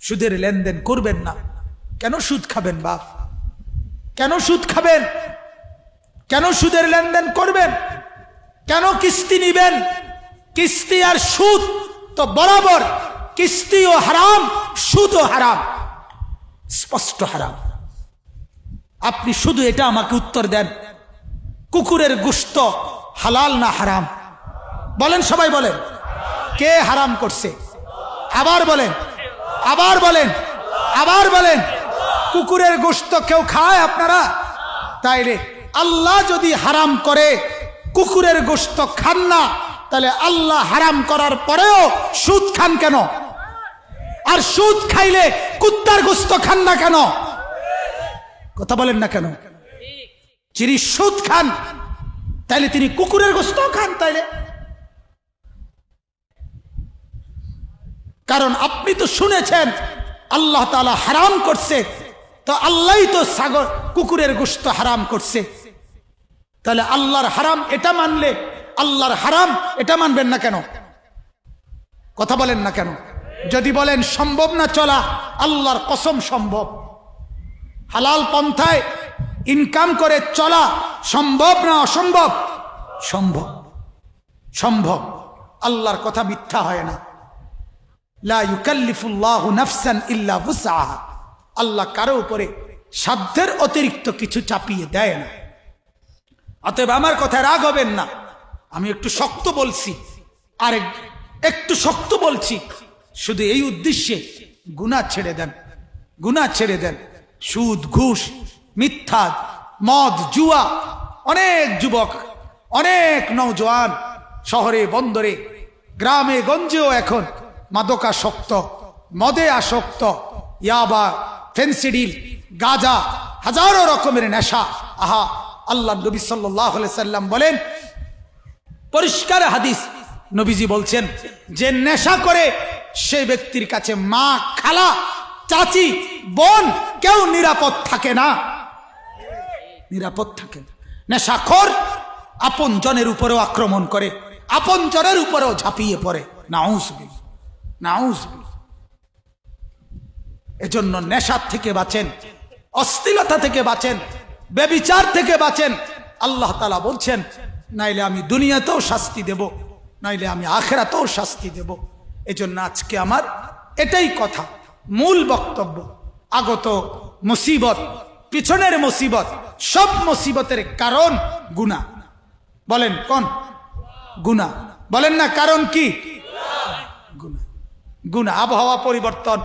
সুদের লেনদেন করবেন না। কেন সুদ খাবেন বাপ? কেন সুদ খাবেন? কেন সুদের লেনদেন করবেন? কেন কিস্তি নিবেন? কিস্তি আর সুদ তো বরাবর, কিস্তিও হারাম, সুদও হারাম, স্পষ্ট হারাম। আপনি শুধু এটা আমাকে উত্তর দেন, কুকুরের গোশত হালাল না হারাম? বলেন, সবাই বলেন, কে হারাম করছে? আবার বলেন, আবার বলেন, আবার বলেন। কুকুরের গোশত কেউ খায় আপনারা? তাইলে আল্লাহ যদি হারাম করে কুকুরের গোশত খান না, তাহলে আল্লাহ হারাম করার পরেও সুদ খান কেন? আর সুদ খাইলে কুত্তার গোশত খান না কেন? কথা বলেন না কেন? যিনি সুদ খান তাইলে তিনি কুকুরের গোশত খান। তাইলে কারণ আপনি তো শুনেছেন আল্লাহ তাআলা হারাম করছে, তো আল্লাহই তো কুকুরের গোশত হারাম করছে। তাহলে আল্লাহর হারাম এটা মানলে আল্লাহর হারাম এটা মানবেন না কেন? কথা বলেন না কেন? যদি বলেন সম্ভব না চলা, আল্লাহর কসম সম্ভব। হালাল পন্থায় ইনকাম করে চলা সম্ভব না অসম্ভব? সম্ভব, সম্ভব। আল্লাহর কথা মিথ্যা হয় না। লা ইউকাল্লিফুল্লাহু নাফসান ইল্লা উসআহা। আল্লাহ কারো উপরে সাধ্যের অতিরিক্ত কিছু চাপিয়ে দেয় না। অতএব আমার কথায় রাগ হবেন না, আমি একটু শক্ত বলছি, আর একটু শক্ত বলছি শুধু এই উদ্দেশ্যে, গুনাহ ছেড়ে দেন, গুনাহ ছেড়ে দেন। সুদ, ঘুষ, মিথ্যা, মদ, জুয়া, অনেক যুবক, অনেক নওজোয়ান শহরে বন্দরে গ্রামে গঞ্জেও এখন মাদকাসক্ত, মদে আসক্ত, ইয়াবা, ফেন্সিডিল, গাঁজা, হাজারো রকমের নেশা। আহা, আল্লাহ নবী সাল্লাল্লাহু আলাইহি সাল্লাম বলেন, পরিষ্কার হাদিস, নবীজি বলছেন যে নেশা করে সেই ব্যক্তির কাছে মা, খালা, চাচি, বোন কেউ নিরাপদ থাকে না, নিরাপদ থাকে না। নেশাখোর আপন জনের উপরেও আক্রমণ করে, আপন জনের উপরেও ঝাঁপিয়ে পড়ে। নাউজুবিল্লাহ, নাউজুবিল্লাহ। এজন্য নেশার থেকে বাঁচেন, অশ্লীলতা থেকে বাঁচেন, ব্যভিচার থেকে বাঁচেন। আল্লাহ তাআলা বলছেন, নাইলে আমি দুনিয়াতেও শাস্তি দেব, নাইলে আমি আখিরাতেও শাস্তি দেব। এজন্য আজকে আমার এটাই কথা, মূল বক্তব্য। আগত মুসিবত, পিছনের মুসিবত, সব মুসিবতের কারণ গুনাহ। বলেন কোন? গুনাহ। বলেন না কারণ কি? গুনাহ। গুনাহ। আবহাওয়া পরিবর্তন,